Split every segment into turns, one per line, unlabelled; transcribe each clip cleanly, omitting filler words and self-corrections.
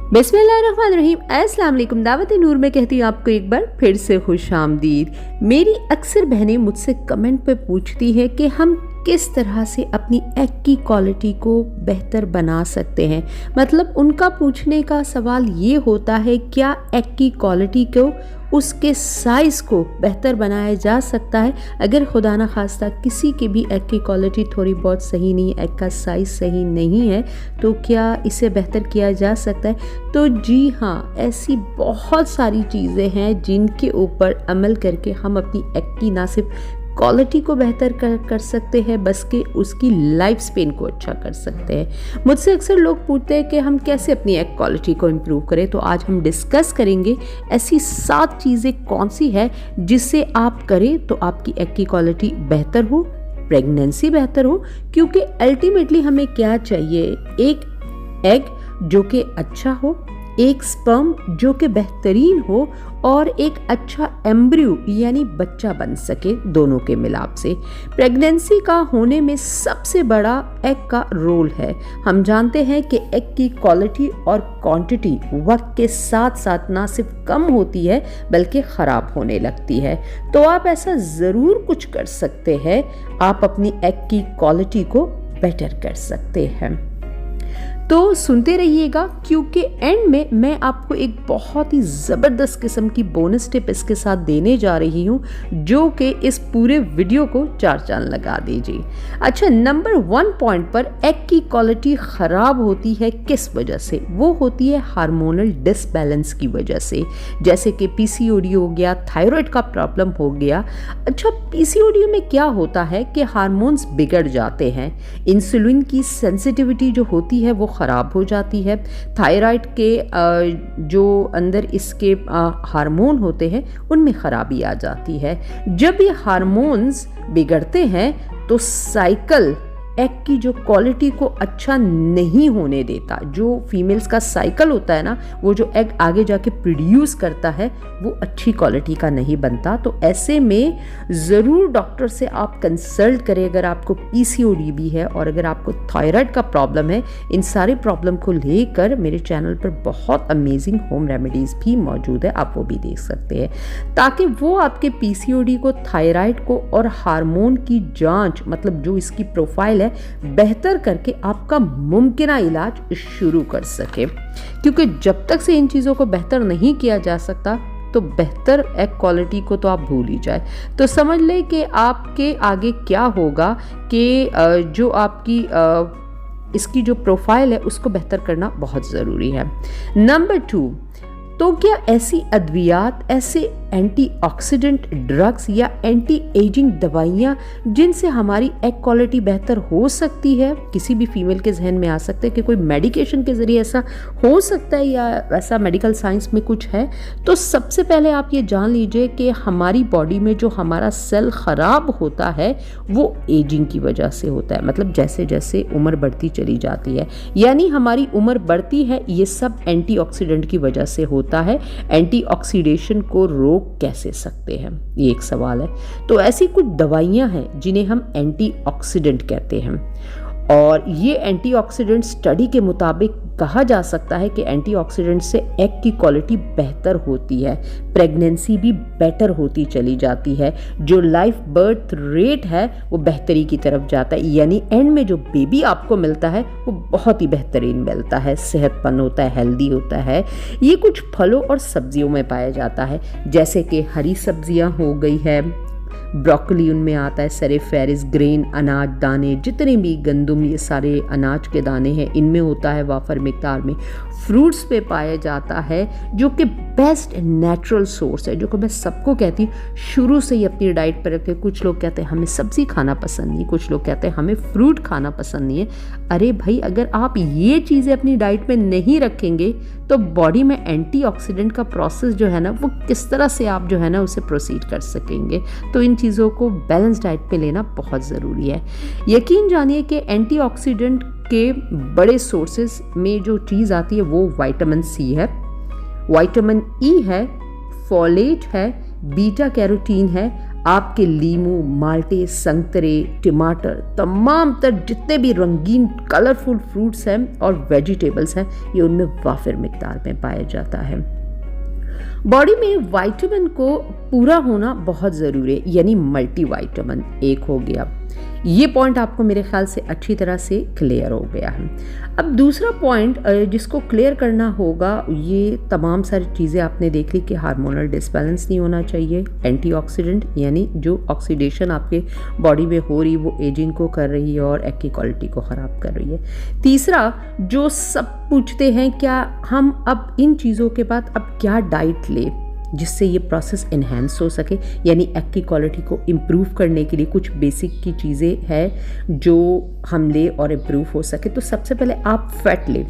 बिस्मिल्लाहिर्रहमानिर्रहीम। अस्सलाम वालेकुम। दावत-ए-नूर में कहती हूँ आपको एक बार फिर से खुशामदीद। मेरी अक्सर बहनें मुझसे कमेंट पे पूछती है कि हम किस तरह से अपनी एग की क्वालिटी को बेहतर बना सकते हैं। मतलब उनका पूछने का सवाल ये होता है, क्या एग की क्वालिटी को, उसके साइज़ को बेहतर बनाया जा सकता है। अगर खुदा न खास्ता किसी की भी एग की क्वालिटी थोड़ी बहुत सही नहीं, एग का साइज़ सही नहीं है, तो क्या इसे बेहतर किया जा सकता है? तो जी हाँ, ऐसी बहुत सारी चीज़ें हैं जिनके ऊपर अमल करके हम अपनी एग की ना सिर्फ क्वालिटी को बेहतर कर सकते हैं, बस कि उसकी लाइफ स्पेन को अच्छा कर सकते हैं। मुझसे अक्सर लोग पूछते हैं कि हम कैसे अपनी एग क्वालिटी को इम्प्रूव करें, तो आज हम डिस्कस करेंगे ऐसी 7 चीज़ें कौन सी है जिससे आप करें तो आपकी एग की क्वालिटी बेहतर हो, प्रेगनेंसी बेहतर हो। क्योंकि अल्टीमेटली हमें क्या चाहिए, एक एग जो कि अच्छा हो, एक स्पर्म जो कि बेहतरीन हो और एक अच्छा एम्ब्रियो यानी बच्चा बन सके, दोनों के मिलाप से। प्रेगनेंसी का होने में सबसे बड़ा एग का रोल है। हम जानते हैं कि एग की क्वालिटी और क्वांटिटी वक्त के साथ साथ ना सिर्फ कम होती है बल्कि ख़राब होने लगती है। तो आप ऐसा ज़रूर कुछ कर सकते हैं, आप अपनी एग की क्वालिटी को बेटर कर सकते हैं। तो सुनते रहिएगा, क्योंकि एंड में मैं आपको एक बहुत ही ज़बरदस्त किस्म की बोनस टिप इसके साथ देने जा रही हूँ, जो कि इस पूरे वीडियो को 4 चांद लगा दीजिए। अच्छा, नंबर 1 पॉइंट पर एग की क्वालिटी ख़राब होती है किस वजह से? वो होती है हार्मोनल डिसबैलेंस की वजह से, जैसे कि पीसीओडी हो गया, थायराइड का प्रॉब्लम हो गया। अच्छा, पीसीओडी में क्या होता है कि हार्मोन्स बिगड़ जाते हैं, इंसुलिन की सेंसिटिविटी जो होती है वो ख़राब हो जाती है, थायराइड के जो अंदर इसके हार्मोन होते हैं उनमें ख़राबी आ जाती है। जब ये हार्मोन्स बिगड़ते हैं तो साइकिल एग की जो क्वालिटी को अच्छा नहीं होने देता। जो फीमेल्स का साइकिल होता है ना, वो जो एग आगे जाके प्रोड्यूस करता है वो अच्छी क्वालिटी का नहीं बनता। तो ऐसे में ज़रूर डॉक्टर से आप कंसल्ट करें अगर आपको पीसीओडी भी है और अगर आपको थायराइड का प्रॉब्लम है। इन सारे प्रॉब्लम को लेकर मेरे चैनल पर बहुत अमेजिंग होम रेमेडीज़ भी मौजूद है, आप वो भी देख सकते हैं, ताकि वो आपके पीसीओडी को, थायराइड को और हार्मोन की जाँच, मतलब जो इसकी प्रोफाइल बेहतर करके आपका मुमकिना इलाज शुरू कर सके। क्योंकि जब तक से इन चीज़ों को बेहतर नहीं किया जा सकता तो बेहतर एग क्वालिटी को तो आप भूल ही जाए। तो समझ लें कि आपके आगे क्या होगा कि जो आपकी इसकी जो प्रोफाइल है उसको बेहतर करना बहुत ज़रूरी है। नंबर 2, तो क्या ऐसी अद्वियात, ऐसे एंटीऑक्सीडेंट ड्रग्स या एंटी एजिंग दवाइयाँ जिनसे हमारी एग क्वालिटी बेहतर हो सकती है? किसी भी फीमेल के जहन में आ सकता है कि कोई मेडिकेशन के ज़रिए ऐसा हो सकता है या ऐसा मेडिकल साइंस में कुछ है। तो सबसे पहले आप ये जान लीजिए कि हमारी बॉडी में जो हमारा सेल ख़राब होता है वो एजिंग की वजह से होता है। मतलब जैसे जैसे उम्र बढ़ती चली जाती है, यानी हमारी उम्र बढ़ती है, ये सब एंटीऑक्सीडेंट की वजह से होता है। एंटीऑक्सीडेशन को रोक कैसे सकते हैं, ये एक सवाल है। तो ऐसी कुछ दवाइयां हैं जिन्हें हम एंटीऑक्सीडेंट कहते हैं, और ये एंटीऑक्सीडेंट स्टडी के मुताबिक कहा जा सकता है कि एंटीऑक्सीडेंट से एग की क्वालिटी बेहतर होती है, प्रेगनेंसी भी बेटर होती चली जाती है, जो लाइफ बर्थ रेट है वो बेहतरी की तरफ जाता है, यानी एंड में जो बेबी आपको मिलता है वो बहुत ही बेहतरीन मिलता है, सेहतमंद होता है, हेल्दी होता है। ये कुछ फलों और सब्जियों में पाया जाता है, जैसे कि हरी सब्जियां हो गई है, ब्रोकली उनमें आता है, सेरेफेरिस, ग्रेन, अनाज दाने, जितने भी गंदुम, ये सारे अनाज के दाने हैं, इनमें होता है वाफर मिकदार में। फ्रूट्स पे पाया जाता है, जो कि बेस्ट नेचुरल सोर्स है, जो कि मैं सबको कहती हूँ शुरू से ही अपनी डाइट पर रखें। कुछ लोग कहते हैं हमें सब्ज़ी खाना पसंद नहीं, कुछ लोग कहते हैं हमें फ्रूट खाना पसंद नहीं है। अरे भाई, अगर आप ये चीज़ें अपनी डाइट में नहीं रखेंगे तो बॉडी में एंटीऑक्सीडेंट का प्रोसेस जो है ना, वो किस तरह से आप जो है ना उसे प्रोसीड कर सकेंगे। तो इन चीज़ों को बैलेंस डाइट पे लेना बहुत ज़रूरी है। यकीन जानिए कि एंटीऑक्सीडेंट के बड़े सोर्सेज में जो चीज़ आती है वो विटामिन सी है, विटामिन ई है, फोलेट है, बीटा कैरोटीन है, आपके लीमू, माल्टे, संतरे, टमाटर, तमाम तर जितने भी रंगीन कलरफुल फ्रूट्स हैं और वेजिटेबल्स हैं, ये उनमें वाफिर मिकदार में पाया जाता है। बॉडी में विटामिन को पूरा होना बहुत ज़रूरी है, यानी मल्टीविटामिन एक हो गया। ये पॉइंट आपको मेरे ख्याल से अच्छी तरह से क्लियर हो गया है। अब दूसरा पॉइंट जिसको क्लियर करना होगा, ये तमाम सारी चीज़ें आपने देख ली कि हार्मोनल डिसबैलेंस नहीं होना चाहिए, एंटीऑक्सीडेंट यानी जो ऑक्सीडेशन आपके बॉडी में हो रही वो एजिंग को कर रही है और एग की क्वालिटी को ख़राब कर रही है। तीसरा, जो सब पूछते हैं क्या हम अब इन चीज़ों के बाद अब क्या डाइट ले जिससे ये प्रोसेस इन्हेंस हो सके, यानी एग की क्वालिटी को इम्प्रूव करने के लिए कुछ बेसिक की चीज़ें हैं जो हम ले और इम्प्रूव हो सके। तो सबसे पहले आप फैट ले।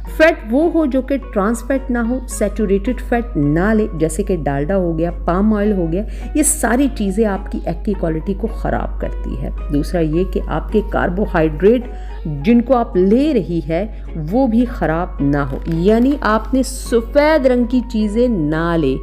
फैट वो हो जो कि ट्रांस फैट ना हो, सैचुरेटेड फैट ना ले, जैसे कि डालडा हो गया, पाम ऑयल हो गया। ये सारी चीज़ें आपकी एग की क्वालिटी को ख़राब करती है। दूसरा ये कि आपके कार्बोहाइड्रेट जिनको आप ले रही है वो भी ख़राब ना हो, यानी आपने सफ़ेद रंग की चीज़ें ना ले,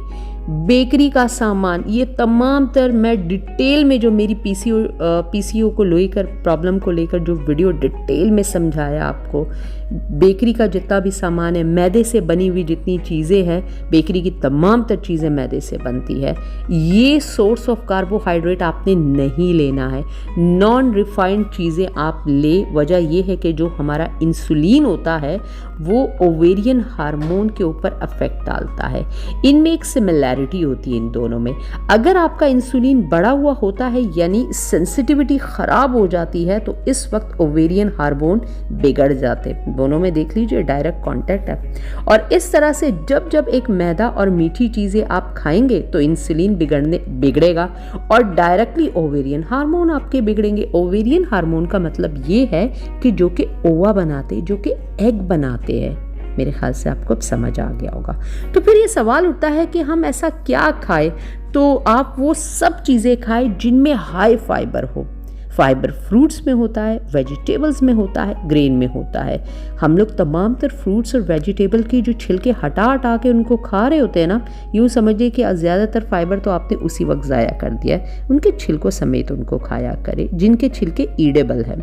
बेकरी का सामान, ये तमाम तर मैं डिटेल में जो मेरी पीसीओ को लेकर प्रॉब्लम को लेकर जो वीडियो डिटेल में समझाया आपको, बेकरी का जितना भी सामान है, मैदे से बनी हुई जितनी चीज़ें हैं, बेकरी की तमाम तर चीज़ें मैदे से बनती है। ये सोर्स ऑफ कार्बोहाइड्रेट आपने नहीं लेना है। नॉन रिफाइंड चीज़ें आप ले। वजह यह है कि जो हमारा इंसुलिन होता है वो ओवेरियन हार्मोन के ऊपर अफेक्ट डालता है। इनमें एक सिमिलैरिटी होती है इन दोनों में। अगर आपका इंसुलिन बढ़ा हुआ होता है यानी सेंसिटिविटी ख़राब हो जाती है, तो इस वक्त ओवेरियन हार्मोन बिगड़ जाते हैं। दोनों में देख लीजिए डायरेक्ट कांटेक्ट है। और इस तरह से जब जब एक मैदा और मीठी चीज़ें आप खाएंगे तो इंसुलिन बिगड़ेगा और डायरेक्टली ओवेरियन हार्मोन आपके बिगड़ेंगे। ओवेरियन हार्मोन का मतलब ये है कि जो कि ओवा बनाते, जो कि एग बनाते हैं। मेरे ख्याल से आपको अब समझ आ गया होगा। तो फिर ये सवाल उठता है कि हम ऐसा क्या खाएं? तो आप वो सब चीज़ें खाएं जिनमें हाई फाइबर हो। फाइबर फ्रूट्स में होता है, वेजिटेबल्स में होता है, ग्रेन में होता है। हम लोग तमाम तर फ्रूट्स और वेजिटेबल की जो छिलके हटा के उनको खा रहे होते हैं ना, यूँ समझिए कि ज़्यादातर फाइबर तो आपने उसी वक्त ज़ाया कर दिया है। उनके छिलकों समेत उनको खाया करें जिनके छिलके ईडेबल हैं।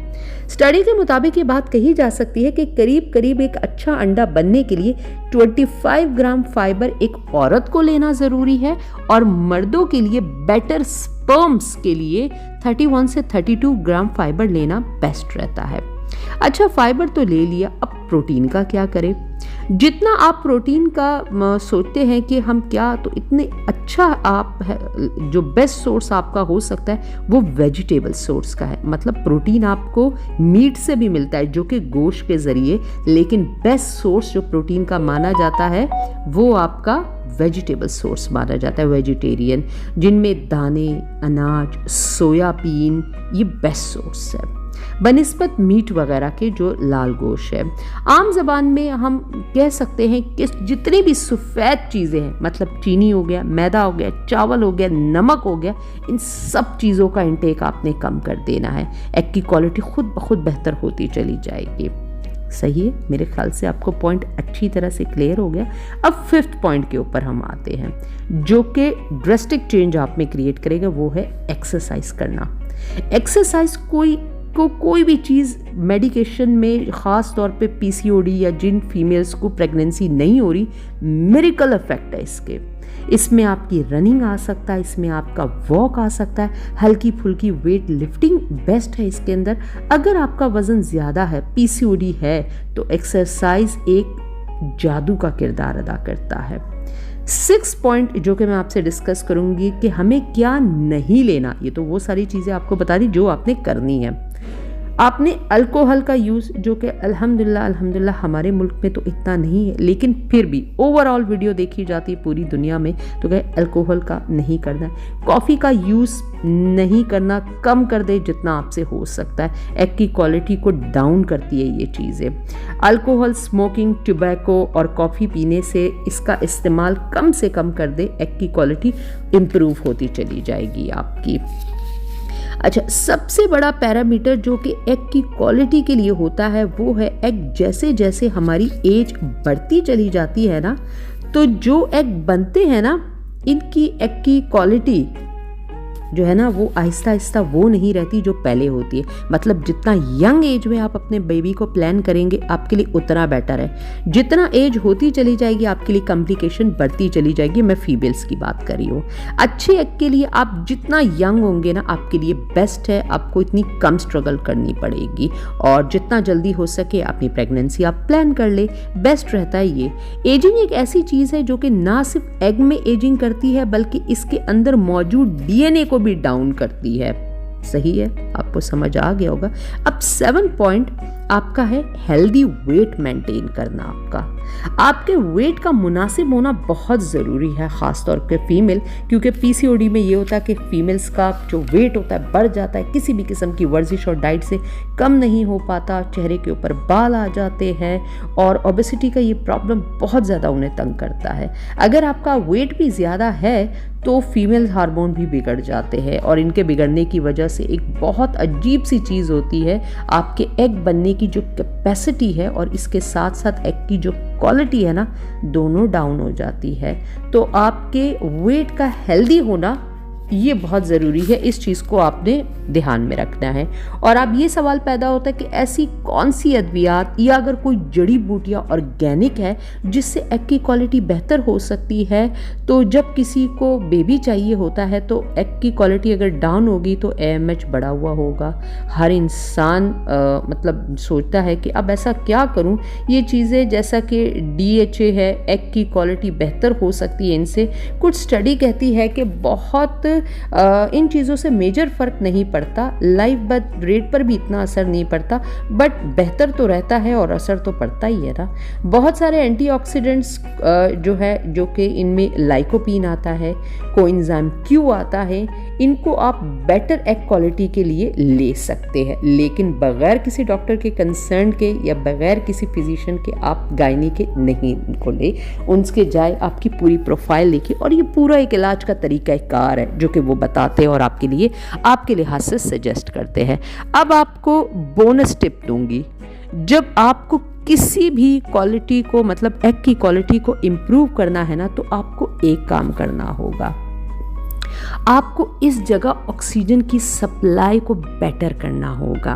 स्टडी के मुताबिक ये बात कही जा सकती है कि करीब करीब एक अच्छा अंडा बनने के लिए 25 ग्राम फाइबर एक औरत को लेना ज़रूरी है और मर्दों के लिए बेटर स्पर्म्स के लिए 31 से 32 ग्राम फाइबर लेना बेस्ट रहता है। अच्छा, फाइबर तो ले लिया, अब प्रोटीन का क्या करें? जितना आप प्रोटीन का सोचते हैं कि हम क्या, तो इतने अच्छा आप जो बेस्ट सोर्स आपका हो सकता है वो वेजिटेबल सोर्स का है। मतलब प्रोटीन आपको मीट से भी मिलता है जो कि गोश्त के ज़रिए, लेकिन बेस्ट सोर्स जो प्रोटीन का माना जाता है वो आपका वेजिटेबल सोर्स माना जाता है, वेजिटेरियन, जिनमें दाने, अनाज, सोयाबीन ये बेस्ट सोर्स है बनिस्बत मीट वगैरह के जो लाल गोश्त है। आम ज़बान में हम कह सकते हैं कि जितनी भी सफ़ेद चीज़ें हैं, मतलब चीनी हो गया, मैदा हो गया, चावल हो गया, नमक हो गया, इन सब चीज़ों का इंटेक आपने कम कर देना है। एग की क्वालिटी खुद ब खुद बेहतर होती चली जाएगी। सही है, मेरे ख्याल से आपको पॉइंट अच्छी तरह से क्लियर हो गया। अब 5th पॉइंट के ऊपर हम आते हैं जो कि ड्रास्टिक चेंज आप में क्रिएट करेगा, वो है एक्सरसाइज करना। एक्सरसाइज कोई भी चीज़ मेडिकेशन में, ख़ास तौर पे पीसीओडी या जिन फीमेल्स को प्रेगनेंसी नहीं हो रही, मिरेकल इफेक्ट है इसके। इसमें आपकी रनिंग आ सकता है, इसमें आपका वॉक आ सकता है, हल्की फुल्की वेट लिफ्टिंग बेस्ट है इसके अंदर। अगर आपका वज़न ज़्यादा है, पीसीओडी है, तो एक्सरसाइज एक जादू का किरदार अदा करता है। 6 पॉइंट जो कि मैं आपसे डिस्कस करूंगी कि हमें क्या नहीं लेना, ये तो वो सारी चीज़ें आपको बता दी जो आपने करनी है। आपने अल्कोहल का यूज़, जो कि अल्हम्दुलिल्लाह हमारे मुल्क में तो इतना नहीं है, लेकिन फिर भी ओवरऑल वीडियो देखी जाती है पूरी दुनिया में, तो क्या अल्कोहल का नहीं करना है। कॉफ़ी का यूज़ नहीं करना, कम कर दे जितना आपसे हो सकता है। एग की क्वालिटी को डाउन करती है ये चीज़ें। अल्कोहल, स्मोकिंग, टोबैको और कॉफ़ी पीने से इसका इस्तेमाल कम से कम कर दे, एग की क्वालिटी इम्प्रूव होती चली जाएगी आपकी। अच्छा, सबसे बड़ा पैरामीटर जो कि एग की क्वालिटी के लिए होता है वो है एग जैसे जैसे हमारी एज बढ़ती चली जाती है ना, तो जो एग बनते हैं ना, इनकी एग की क्वालिटी जो है ना वो आहिस्ता आहिस्ता वो नहीं रहती जो पहले होती है। मतलब जितना यंग एज में आप अपने बेबी को प्लान करेंगे आपके लिए उतना बेटर है। जितना एज होती चली जाएगी आपके लिए कॉम्प्लिकेशन बढ़ती चली जाएगी। मैं फीमेल्स की बात कर रही हूँ। अच्छे एग के लिए आप जितना यंग होंगे ना आपके लिए बेस्ट है, आपको इतनी कम स्ट्रगल करनी पड़ेगी और जितना जल्दी हो सके अपनी प्रेगनेंसी आप प्लान कर ले, बेस्ट रहता है ये। एजिंग एक ऐसी चीज़ है जो कि ना सिर्फ एग में एजिंग करती है बल्कि इसके अंदर मौजूद डीएनए को भी डाउन करती है। सही है, आपको समझ आ गया होगा। अब 7 पॉइंट आपका है हेल्दी वेट मेंटेन करना। आपके वेट का मुनासिब होना बहुत ज़रूरी है, ख़ासतौर पे फीमेल, क्योंकि पीसीओडी में ये होता है कि फीमेल्स का जो वेट होता है बढ़ जाता है, किसी भी किस्म की वर्जिश और डाइट से कम नहीं हो पाता, चेहरे के ऊपर बाल आ जाते हैं और ओबेसिटी का ये प्रॉब्लम बहुत ज़्यादा उन्हें तंग करता है। अगर आपका वेट भी ज़्यादा है तो फीमेल हार्मोन भी बिगड़ जाते हैं और इनके बिगड़ने की वजह से एक बहुत अजीब सी चीज़ होती है, आपके एग बनने की जो कैपेसिटी है और इसके साथ साथ एग की जो क्वालिटी है ना, दोनों डाउन हो जाती है। तो आपके वेट का हेल्दी होना ये बहुत ज़रूरी है, इस चीज़ को आपने ध्यान में रखना है। और अब ये सवाल पैदा होता है कि ऐसी कौन सी अद्वियात या अगर कोई जड़ी बूटियाँ ऑर्गेनिक है जिससे एग की क्वालिटी बेहतर हो सकती है। तो जब किसी को बेबी चाहिए होता है तो एग की क्वालिटी अगर डाउन होगी तो AMH बढ़ा हुआ होगा। हर इंसान मतलब सोचता है कि अब ऐसा क्या करूं, ये चीज़ें जैसा कि DHA है, एग की क्वालिटी बेहतर हो सकती है इनसे। कुछ स्टडी कहती है कि बहुत इन चीज़ों से मेजर फ़र्क नहीं पड़ता, लाइव बर्थ रेट पर भी इतना असर नहीं पड़ता, बट बेहतर तो रहता है और असर तो पड़ता ही है ना। बहुत सारे एंटीऑक्सीडेंट्स जो है, जो कि इनमें लाइकोपीन आता है, कोएंजाइम Q आता है, इनको आप बेटर एग क्वालिटी के लिए ले सकते हैं, लेकिन बगैर किसी डॉक्टर के कंसर्न के या बगैर किसी फिजिशियन के आप गायनी के नहीं को ले। उनके जाए आपकी पूरी प्रोफाइल देखिए और ये पूरा एक इलाज का तरीका कार है जो कि वो बताते हैं और आपके लिहाज से सजेस्ट करते हैं। अब आपको बोनस टिप दूंगी, जब आपको किसी भी क्वालिटी को मतलब एग की क्वालिटी को इम्प्रूव करना है ना, तो आपको एक काम करना होगा, आपको इस जगह ऑक्सीजन की सप्लाई को बेटर करना होगा।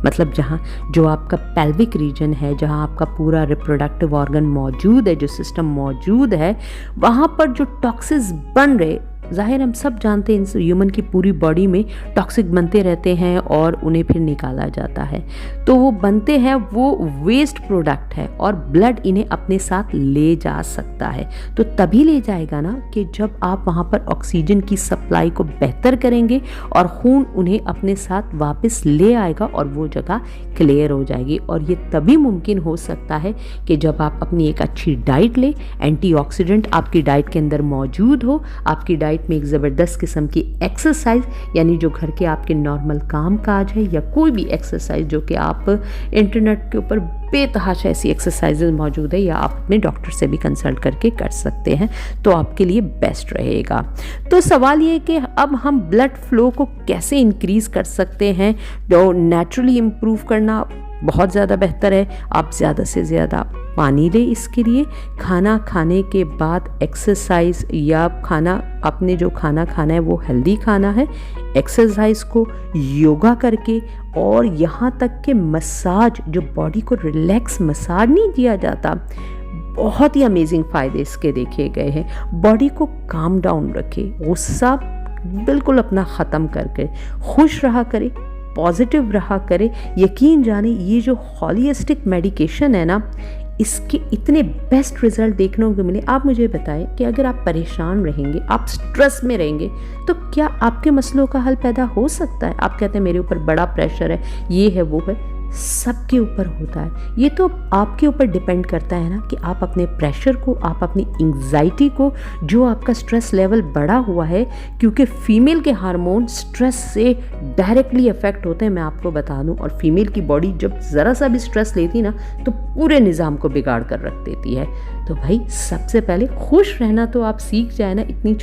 मतलब जहाँ जो आपका पेल्विक रीजन है, जहाँ आपका पूरा रिप्रोडक्टिव ऑर्गन मौजूद है, जो सिस्टम मौजूद है, वहाँ पर जो टॉक्सिन्स बन रहे, जाहिर हम सब जानते हैं ह्यूमन की पूरी बॉडी में टॉक्सिक बनते रहते हैं और उन्हें फिर निकाला जाता है। तो वो बनते हैं, वो वेस्ट प्रोडक्ट है और ब्लड इन्हें अपने साथ ले जा सकता है। तो तभी ले जाएगा ना कि जब आप वहाँ पर ऑक्सीजन की सप्लाई को बेहतर करेंगे और खून उन्हें अपने साथ वापस ले आएगा और वो जगह क्लियर हो जाएगी। और ये तभी मुमकिन हो सकता है कि जब आप अपनी एक अच्छी डाइट लें, एंटीऑक्सीडेंट आपकी डाइट के अंदर मौजूद हो, आपकी डाइट में एक ज़बरदस्त किस्म की एक्सरसाइज, यानी जो घर के आपके नॉर्मल काम काज है या कोई भी एक्सरसाइज जो कि आप इंटरनेट के ऊपर बेतहाशा ऐसी एक्सरसाइजेज मौजूद है या आप अपने डॉक्टर से भी कंसल्ट करके कर सकते हैं, तो आपके लिए बेस्ट रहेगा। तो सवाल ये है कि अब हम ब्लड फ्लो को कैसे इंक्रीज कर सकते हैं। तो नेचुरली इम्प्रूव करना बहुत ज़्यादा बेहतर है। आप ज़्यादा से ज़्यादा पानी लें इसके लिए, खाना खाने के बाद एक्सरसाइज या खाना आपने जो खाना खाना है वो हेल्दी खाना है, एक्सरसाइज को योगा करके, और यहाँ तक कि मसाज, जो बॉडी को रिलैक्स मसाज नहीं दिया जाता, बहुत ही अमेजिंग फ़ायदे इसके देखे गए हैं। बॉडी को काम डाउन रखे, गुस्सा बिल्कुल अपना ख़त्म करके खुश रहा करे, पॉजिटिव रहा करे। यकीन जाने ये जो होलिस्टिक मेडिकेशन है ना, इसके इतने बेस्ट रिजल्ट देखने को मिले। आप मुझे बताएं कि अगर आप परेशान रहेंगे, आप स्ट्रेस में रहेंगे, तो क्या आपके मसलों का हल पैदा हो सकता है? आप कहते हैं मेरे ऊपर बड़ा प्रेशर है, ये है वो है, सबके ऊपर होता है। ये तो आपके ऊपर डिपेंड करता है ना कि आप अपने प्रेशर को, आप अपनी एंग्जाइटी को, जो आपका स्ट्रेस लेवल बढ़ा हुआ है, क्योंकि फीमेल के हार्मोन स्ट्रेस से डायरेक्टली अफेक्ट होते हैं, मैं आपको बता दूं। और फीमेल की बॉडी जब ज़रा सा भी स्ट्रेस लेती ना तो पूरे निज़ाम को बिगाड़ कर रख देती है। तो भाई सबसे पहले खुश रहना तो आप सीख जाए ना। इतनी